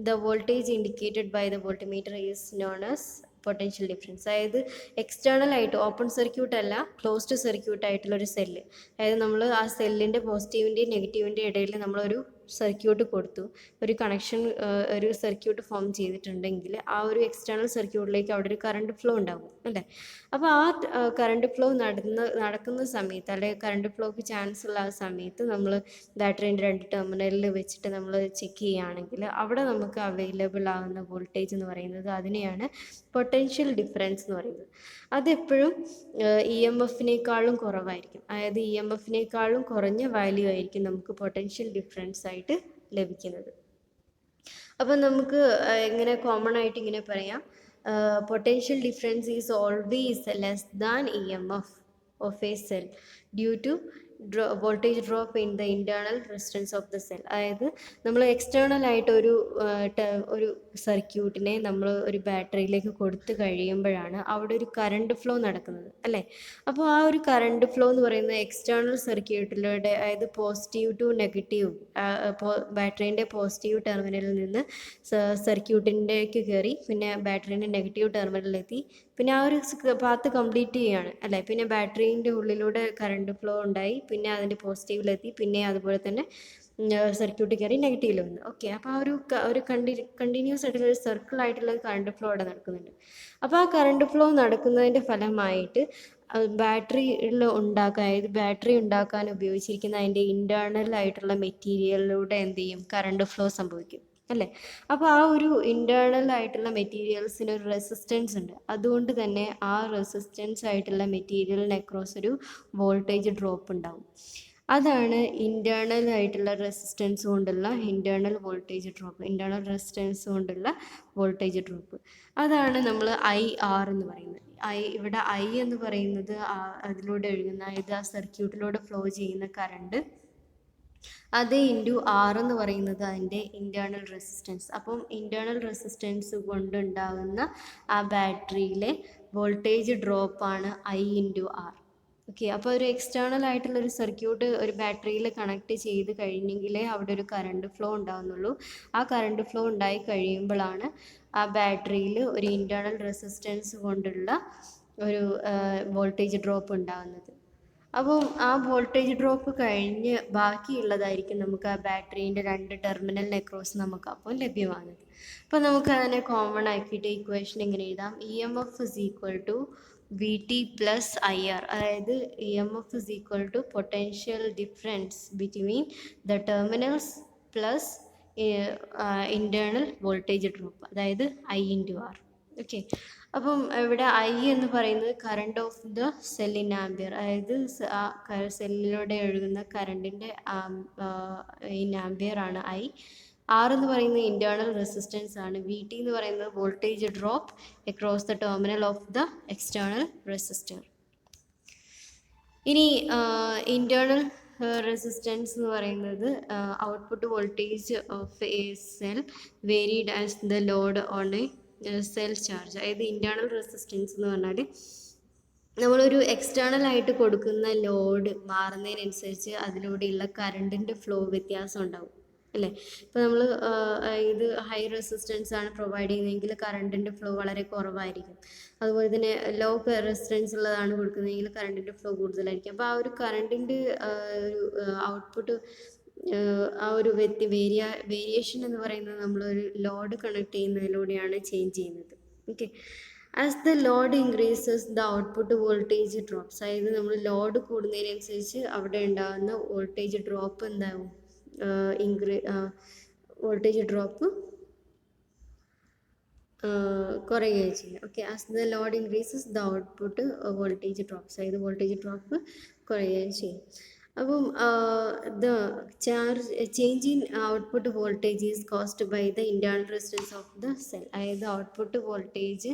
the voltage indicated by the voltmeter is known as potential difference. അതായത് external ആയിട്ട് open circuit അല്ല, closed circuit ആയിട്ടുള്ളൊരു cell, അതായത് നമ്മൾ ആ സെല്ലിൻ്റെ പോസിറ്റീവിൻ്റെയും നെഗറ്റീവിൻ്റെയും ഇടയിൽ നമ്മളൊരു സർക്യൂട്ട് കൊടുത്തു, ഒരു കണക്ഷൻ, ഒരു സർക്യൂട്ട് ഫോം ചെയ്തിട്ടുണ്ടെങ്കിൽ ആ ഒരു എക്സ്റ്റേണൽ സർക്യൂട്ടിലേക്ക് അവിടെ ഒരു കറണ്ട് ഫ്ലോ ഉണ്ടാകും അല്ലേ. അപ്പോൾ ആ കറണ്ട് ഫ്ലോ നടക്കുന്ന സമയത്ത്, അല്ലെങ്കിൽ കറണ്ട് ഫ്ലോക്ക് ചാൻസ് ഉള്ള ആ സമയത്ത് നമ്മൾ ബാറ്ററീൻ്റെ 2 ടെർമിനലിൽ വെച്ചിട്ട് നമ്മൾ ചെക്ക് ചെയ്യുകയാണെങ്കിൽ അവിടെ നമുക്ക് അവൈലബിൾ ആകുന്ന വോൾട്ടേജ് എന്ന് പറയുന്നത് അതിനെയാണ് പൊട്ടൻഷ്യൽ ഡിഫറൻസ് എന്ന് പറയുന്നത്. അതെപ്പോഴും EMFനേക്കാളും കുറവായിരിക്കും. അതായത് EMFനേക്കാളും കുറഞ്ഞ വാല്യൂ ആയിരിക്കും നമുക്ക് പൊട്ടൻഷ്യൽ ഡിഫറൻസ് ആയിട്ട് ലഭിക്കുന്നത്. അപ്പം നമുക്ക് ഇങ്ങനെ കോമൺ ആയിട്ട് ഇങ്ങനെ പറയാം, potential difference is always less than EMF of a cell due to voltage drop in the internal resistance of the cell. അതായത് നമ്മൾ എക്സ്റ്റേണൽ ആയിട്ട് ഒരു സർക്യൂട്ടിനെ നമ്മൾ ഒരു ബാറ്ററിയിലേക്ക് കൊടുത്തു കഴിയുമ്പോഴാണ് അവിടെ ഒരു കറണ്ട് ഫ്ലോ നടക്കുന്നത് അല്ലേ. അപ്പോൾ ആ ഒരു കറണ്ട് ഫ്ലോ എന്ന് പറയുന്നത് എക്സ്റ്റേണൽ സർക്യൂട്ടിലൂടെ, അതായത് പോസിറ്റീവ് ടു നെഗറ്റീവ്, ബാറ്ററീൻ്റെ പോസിറ്റീവ് ടെർമിനലിൽ നിന്ന് സർക്യൂട്ടിൻ്റെക്ക് കയറി, പിന്നെ ബാറ്ററീൻ്റെ നെഗറ്റീവ് ടെർമിനലിലെത്തി, പിന്നെ ആ ഒരു പാത്ത് കംപ്ലീറ്റ് ചെയ്യുകയാണ് അല്ലേ. പിന്നെ ബാറ്ററീൻ്റെ ഉള്ളിലൂടെ കറണ്ട് ഫ്ലോ ഉണ്ടായി, പിന്നെ അതിൻ്റെ പോസിറ്റീവിലെത്തി, പിന്നെ അതുപോലെ തന്നെ സർക്യൂട്ട് കയറി നെഗറ്റീവിൽ വന്നു. ഓക്കെ, അപ്പോൾ ആ ഒരു കണ്ടിന്യൂസ് ആയിട്ടുള്ള ഒരു സർക്കിൾ ആയിട്ടുള്ള കറണ്ട് ഫ്ലോ അവിടെ നടക്കുന്നുണ്ട്. അപ്പോൾ ആ കറണ്ട് ഫ്ലോ നടക്കുന്നതിൻ്റെ ഫലമായിട്ട് ബാറ്ററിയിൽ ഉണ്ടാക്കാൻ, അതായത് ബാറ്ററി ഉണ്ടാക്കാൻ ഉപയോഗിച്ചിരിക്കുന്ന അതിൻ്റെ ഇൻറ്റേർണൽ ആയിട്ടുള്ള മെറ്റീരിയലിലൂടെ എന്ത് ചെയ്യും, കറണ്ട് ഫ്ലോ സംഭവിക്കും അല്ലേ. അപ്പോൾ ആ ഒരു ഇൻറ്റേർണൽ ആയിട്ടുള്ള മെറ്റീരിയൽസിന് ഒരു റെസിസ്റ്റൻസ് ഉണ്ട്. അതുകൊണ്ട് തന്നെ ആ റെസിസ്റ്റൻസ് ആയിട്ടുള്ള മെറ്റീരിയലിന് അക്രോസ് ഒരു വോൾട്ടേജ് ഡ്രോപ്പ് ഉണ്ടാവും. അതാണ് ഇൻറ്റേർണൽ ആയിട്ടുള്ള റെസിസ്റ്റൻസ് കൊണ്ടുള്ള internal voltage drop, internal resistance കൊണ്ടുള്ള വോൾട്ടേജ് ഡ്രോപ്പ്. അതാണ് നമ്മൾ IR എന്ന് പറയുന്നത്. ഇവിടെ I എന്ന് പറയുന്നത് അതിലൂടെ ഒഴുകുന്ന, ഇത് ആ സർക്യൂട്ടിലൂടെ ഫ്ലോ ചെയ്യുന്ന കറണ്ട്, അത് ഇൻറ്റു R എന്ന് പറയുന്നത് അതിൻ്റെ ഇൻറ്റേർണൽ റെസിസ്റ്റൻസ്. അപ്പം ഇൻറ്റേർണൽ റെസിസ്റ്റൻസ് കൊണ്ടുണ്ടാകുന്ന ആ ബാറ്ററിയിലെ വോൾട്ടേജ് ഡ്രോപ്പാണ് I ഇൻറ്റു R. ഓക്കെ, അപ്പോൾ ഒരു എക്സ്റ്റേണൽ ആയിട്ടുള്ള ഒരു സർക്യൂട്ട് ഒരു ബാറ്ററിയിൽ കണക്ട് ചെയ്ത് കഴിഞ്ഞെങ്കിലേ അവിടെ ഒരു കറണ്ട് ഫ്ലോ ഉണ്ടാകുന്നുള്ളൂ. ആ കറണ്ട് ഫ്ലോ ഉണ്ടായി കഴിയുമ്പോഴാണ് ആ ബാറ്ററിയിൽ ഒരു ഇൻറ്റേർണൽ റെസിസ്റ്റൻസ് കൊണ്ടുള്ള ഒരു വോൾട്ടേജ് ഡ്രോപ്പ് ഉണ്ടാകുന്നത്. അപ്പം ആ വോൾട്ടേജ് ഡ്രോപ്പ് കഴിഞ്ഞ് ബാക്കിയുള്ളതായിരിക്കും നമുക്ക് ആ ബാറ്ററീൻ്റെ 2 ടെർമിനലിന് അക്രോസ് നമുക്ക് അപ്പോൾ ലഭ്യമാകുന്നത്. അപ്പോൾ നമുക്ക് അതിനെ കോമൺ ആക്കിയിട്ട് ഇക്വേഷൻ എങ്ങനെ എഴുതാം? EMF is equal to VT plus IR, അതായത് EMF is equal to potential difference between the terminals plus internal voltage drop, അതായത് I ഇൻറ്റു R. ഓക്കെ, അപ്പം ഇവിടെ I എന്ന് പറയുന്നത് current of the cell in ampere, അതായത് ആ സെല്ലിലൂടെ ഒഴുകുന്ന കറണ്ടിൻ്റെ ഇൻ ആംബിയർ ആണ് I. R എന്ന് പറയുന്നത് ഇൻറ്റേർണൽ റെസിസ്റ്റൻസ് ആണ്. VT എന്ന് പറയുന്നത് voltage drop across the terminal of the external resistor. ഇനി ഇൻറ്റേർണൽ റെസിസ്റ്റൻസ് എന്ന് പറയുന്നത് output voltage of a cell varied as the load on A cell charge. അതായത് ഇൻറ്റേർണൽ റെസിസ്റ്റൻസ് എന്ന് പറഞ്ഞാൽ നമ്മളൊരു എക്സ്റ്റേണൽ ആയിട്ട് കൊടുക്കുന്ന ലോഡ് മാറുന്നതിനനുസരിച്ച് അതിലൂടെയുള്ള കറണ്ടിൻ്റെ ഫ്ലോ വ്യത്യാസം ഉണ്ടാവും അല്ലേ. ഇപ്പോൾ നമ്മൾ ഇത് ഹൈ റെസിസ്റ്റൻസ് ആണ് പ്രൊവൈഡ് ചെയ്യുന്നതെങ്കിൽ കറണ്ടിൻ്റെ ഫ്ലോ വളരെ കുറവായിരിക്കും. അതുപോലെ തന്നെ ലോ റെസിസ്റ്റൻസ് ഉള്ളതാണ് കൊടുക്കുന്നതെങ്കിൽ കറണ്ടിൻ്റെ ഫ്ലോ കൂടുതലായിരിക്കും. അപ്പോൾ ആ ഒരു കറണ്ടിൻ്റെ ഒരു ഔട്ട്പുട്ട്, ആ ഒരു വേരിയേഷൻ എന്ന് പറയുന്നത് നമ്മളൊരു ലോഡ് കണക്ട് ചെയ്യുന്നതിലൂടെയാണ് ചേഞ്ച് ചെയ്യുന്നത്. Okay, as the load increases the output voltage drops, അതായത് നമ്മൾ ലോഡ് കൂടുന്നതിനനുസരിച്ച് അവിടെ ഉണ്ടാകുന്ന വോൾട്ടേജ് ഡ്രോപ്പ് എന്താവും, വോൾട്ടേജ് ഡ്രോപ്പ് കുറയുകയും ചെയ്യും. Okay, as the load increases the output voltage drops, അതായത് വോൾട്ടേജ് ഡ്രോപ്പ് കുറയുകയും ചെയ്യും. അപ്പം the change in output voltage is caused by the internal resistance of the cell, അതായത് ഔട്ട്പുട്ട് വോൾട്ടേജ്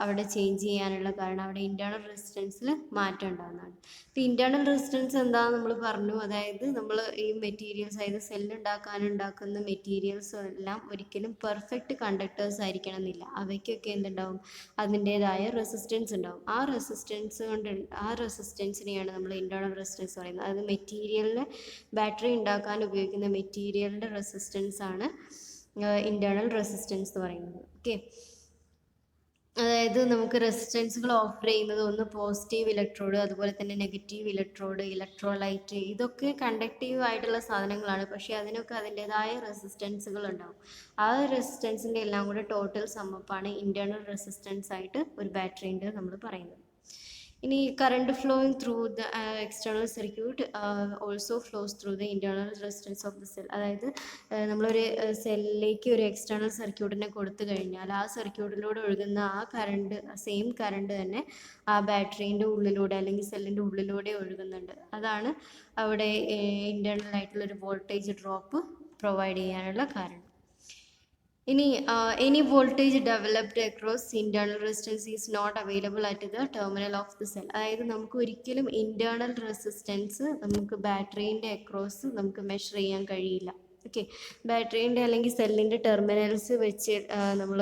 അവിടെ change ചെയ്യാനുള്ള കാരണം അവിടെ ഇൻറ്റേർണൽ റെസിസ്റ്റൻസിൽ മാറ്റം ഉണ്ടാകുന്നതാണ്. ഇപ്പോൾ ഇൻറ്റേർണൽ റെസിസ്റ്റൻസ് എന്താണെന്ന് നമ്മൾ പറഞ്ഞു, അതായത് നമ്മൾ ഈ മെറ്റീരിയൽസ്, അതായത് സെല്ലുണ്ടാക്കുന്ന മെറ്റീരിയൽസ് എല്ലാം ഒരിക്കലും പെർഫെക്റ്റ് കണ്ടക്ടേഴ്സ് ആയിരിക്കണം എന്നില്ല. അവയ്ക്കൊക്കെ എന്തുണ്ടാവും, അതിൻ്റേതായ റെസിസ്റ്റൻസ് ഉണ്ടാവും. ആ റെസിസ്റ്റൻസിനെയാണ് നമ്മൾ ഇൻറ്റേർണൽ റെസിസ്റ്റൻസ് പറയുന്നത്. അത് മെറ്റീരിയലിന്, ബാറ്ററി ഉണ്ടാക്കാൻ ഉപയോഗിക്കുന്ന മെറ്റീരിയലിൻ്റെ റെസിസ്റ്റൻസ് ആണ് ഇൻറ്റേർണൽ റെസിസ്റ്റൻസ് എന്ന് പറയുന്നത്. ഓക്കെ, അതായത് നമുക്ക് റെസിസ്റ്റൻസുകൾ ഓഫർ ചെയ്യുന്നത് ഒന്ന് പോസിറ്റീവ് ഇലക്ട്രോഡ്, അതുപോലെ തന്നെ നെഗറ്റീവ് ഇലക്ട്രോഡ്, ഇലക്ട്രോലൈറ്റ്, ഇതൊക്കെ കണ്ടക്റ്റീവ് ആയിട്ടുള്ള സാധനങ്ങളാണ്. പക്ഷേ അതിനൊക്കെ അതിൻ്റേതായ റെസിസ്റ്റൻസുകൾ ഉണ്ടാവും. ആ റെസിസ്റ്റൻസിൻ്റെ എല്ലാം കൂടെ ടോട്ടൽ സമ്മപ്പാണ് ഇൻറ്റേർണൽ റെസിസ്റ്റൻസ് ആയിട്ട് ഒരു ബാറ്ററിൻ്റെ നമ്മൾ പറയുന്നത്. ഇനി current flowing through the external circuit also flows through the internal resistance of the cell, അതായത് നമ്മളൊരു സെല്ലിലേക്ക് ഒരു എക്സ്റ്റേണൽ സർക്യൂട്ടിനെ കൊടുത്തു കഴിഞ്ഞാൽ ആ സർക്യൂട്ടിലൂടെ ഒഴുകുന്ന ആ കറണ്ട്, സെയിം കറണ്ട് തന്നെ ആ ബാറ്ററീൻ്റെ ഉള്ളിലൂടെ അല്ലെങ്കിൽ സെല്ലിൻ്റെ ഉള്ളിലൂടെ ഒഴുകുന്നുണ്ട്. അതാണ് അവിടെ ഇൻറ്റേർണൽ ആയിട്ടുള്ളൊരു വോൾട്ടേജ് ഡ്രോപ്പ് പ്രൊവൈഡ് ചെയ്യാനുള്ള കാരണം. ഇനി any voltage developed across internal resistance is not available at the terminal of the cell, അതായത് നമുക്ക് ഒരിക്കലും ഇൻറ്റേർണൽ റെസിസ്റ്റൻസ് നമുക്ക് ബാറ്ററീൻ്റെ അക്രോസ് നമുക്ക് മെഷർ ചെയ്യാൻ കഴിയില്ല. ഓക്കെ, ബാറ്ററീൻ്റെ അല്ലെങ്കിൽ സെല്ലിൻ്റെ ടെർമിനൽസ് വെച്ച് നമ്മൾ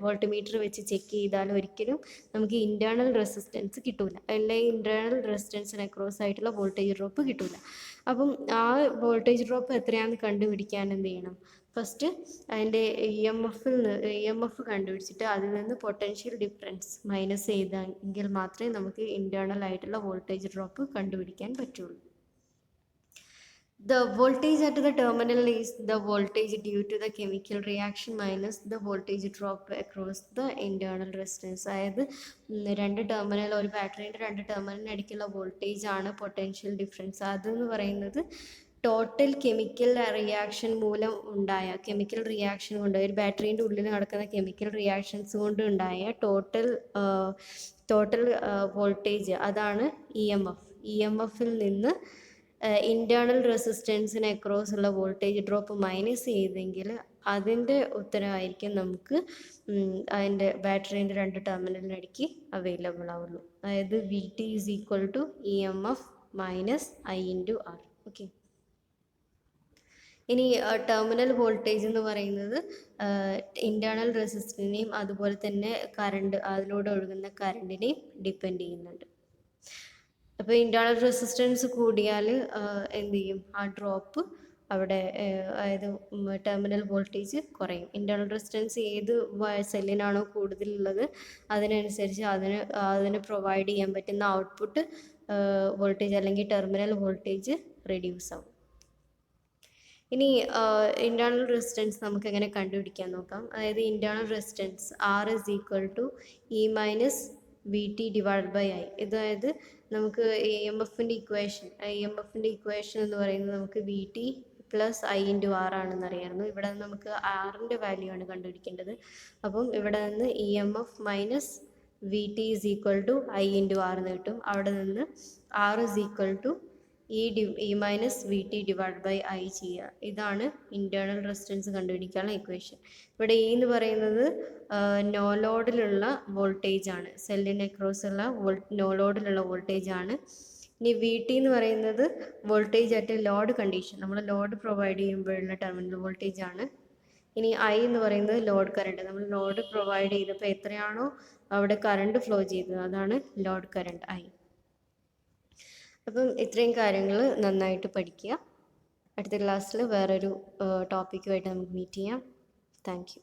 വോൾട്ട്മീറ്റർ വെച്ച് ചെക്ക് ചെയ്താൽ ഒരിക്കലും നമുക്ക് ഇൻറ്റേർണൽ റെസിസ്റ്റൻസ് കിട്ടില്ല, അല്ലെങ്കിൽ ഇൻറ്റേർണൽ റെസിസ്റ്റൻസിന് അക്രോസ് ആയിട്ടുള്ള വോൾട്ടേജ് ഡ്രോപ്പ് കിട്ടില്ല. അപ്പം ആ വോൾട്ടേജ് ഡ്രോപ്പ് എത്രയാണെന്ന് കണ്ടുപിടിക്കാൻ എന്ത് ചെയ്യണം, ഫസ്റ്റ് അതിൻ്റെ EMF കണ്ടുപിടിച്ചിട്ട് അതിൽ നിന്ന് പൊട്ടൻഷ്യൽ ഡിഫറൻസ് മൈനസ് ചെയ്തെങ്കിൽ മാത്രമേ നമുക്ക് ഇൻറ്റേർണൽ ആയിട്ടുള്ള വോൾട്ടേജ് ഡ്രോപ്പ് കണ്ടുപിടിക്കാൻ പറ്റുള്ളൂ. The voltage at the terminal is the voltage due to the chemical reaction minus the voltage dropped across the internal resistance. അതായത് രണ്ട് ടെർമിനൽ, ഒരു ബാറ്ററിയുടെ രണ്ട് ടെർമിനലിന് വോൾട്ടേജ് ആണ് പൊട്ടൻഷ്യൽ ഡിഫറൻസ്. അതെന്ന് പറയുന്നത് ടോട്ടൽ കെമിക്കൽ റിയാക്ഷൻ മൂലം ഉണ്ടായ, കെമിക്കൽ റിയാക്ഷൻ കൊണ്ട്, ഒരു ബാറ്ററീൻ്റെ ഉള്ളിൽ നടക്കുന്ന കെമിക്കൽ റിയാക്ഷൻസ് കൊണ്ട് ഉണ്ടായ ടോട്ടൽ വോൾട്ടേജ്, അതാണ് E M F. E M എഫിൽ നിന്ന് ഇൻറ്റേർണൽ റെസിസ്റ്റൻസിന് അക്രോസ് ഉള്ള വോൾട്ടേജ് ഡ്രോപ്പ് മൈനസ് ചെയ്തെങ്കിൽ അതിൻ്റെ ഉത്തരമായിരിക്കും നമുക്ക് അതിൻ്റെ ബാറ്ററീൻ്റെ രണ്ട് ടെർമിനലിനിടയ്ക്ക് അവൈലബിൾ ആവുള്ളൂ. അതായത് V T is equal to E M F minus I into R. Okay. ഇനി ടെർമിനൽ വോൾട്ടേജ് എന്ന് പറയുന്നത് ഇൻറ്റേർണൽ റെസിസ്റ്റൻസിനെയും അതുപോലെ തന്നെ കറണ്ട്, അതിലൂടെ ഒഴുകുന്ന കറണ്ടിനെയും ഡിപ്പെൻഡ് ചെയ്യുന്നുണ്ട്. അപ്പോൾ ഇൻറ്റേർണൽ റെസിസ്റ്റൻസ് കൂടിയാൽ എന്ത് ചെയ്യും, ആ ഡ്രോപ്പ് അവിടെ, അതായത് ടെർമിനൽ വോൾട്ടേജ് കുറയും. ഇൻറ്റേർണൽ റെസിസ്റ്റൻസ് ഏത് സെല്ലിനാണോ കൂടുതലുള്ളത് അതിനനുസരിച്ച് അതിന് പ്രൊവൈഡ് ചെയ്യാൻ പറ്റുന്ന ഔട്ട്പുട്ട് വോൾട്ടേജ് അല്ലെങ്കിൽ ടെർമിനൽ വോൾട്ടേജ് റെഡ്യൂസ് ആവും. ഇനി ഇൻറ്റേർണൽ റെസിസ്റ്റൻസ് നമുക്ക് എങ്ങനെ കണ്ടുപിടിക്കാൻ നോക്കാം. അതായത് internal resistance R is equal to E minus V T divide by I. അതായത് നമുക്ക് ഇ എം എഫിൻ്റെ ഇക്വേഷൻ എന്ന് പറയുന്നത് നമുക്ക് V T plus I into R ആണെന്ന് അറിയാമായിരുന്നു. ഇവിടെ നിന്ന് നമുക്ക് ആറിൻ്റെ വാല്യൂ ആണ് കണ്ടുപിടിക്കേണ്ടത്. അപ്പം ഇവിടെ നിന്ന് E M F minus V T is equal to I into R എന്ന് കിട്ടും. അവിടെ നിന്ന് R is equal to E minus V T divide by I ചെയ്യുക. ഇതാണ് ഇൻറ്റേർണൽ റെസിസ്റ്റൻസ് കണ്ടുപിടിക്കാനുള്ള ഇക്വേഷൻ. ഇവിടെ ഇ എന്ന് പറയുന്നത് നോ ലോഡിലുള്ള വോൾട്ടേജ് ആണ്, സെല്ലിന് അക്രോസ് ഉള്ള നോ ലോഡിലുള്ള വോൾട്ടേജ് ആണ്. ഇനി വി ടി എന്ന് പറയുന്നത് വോൾട്ടേജ് അറ്റ് ലോഡ് കണ്ടീഷൻ, നമ്മൾ ലോഡ് പ്രൊവൈഡ് ചെയ്യുമ്പോഴുള്ള ടെർമിനൽ വോൾട്ടേജ് ആണ്. ഇനി ഐ എന്ന് പറയുന്നത് ലോഡ് കറണ്ട്, നമ്മൾ ലോഡ് പ്രൊവൈഡ് ചെയ്തപ്പോൾ എത്രയാണോ അവിടെ കറണ്ട് ഫ്ലോ ചെയ്തത് അതാണ് ലോഡ് കറണ്ട് ഐ. അപ്പം ഇത്രയും കാര്യങ്ങൾ നന്നായിട്ട് പഠിക്കുക. അടുത്ത ക്ലാസ്സിൽ വേറൊരു ടോപ്പിക്കുമായിട്ട് നമുക്ക് മീറ്റ് ചെയ്യാം. Thank you.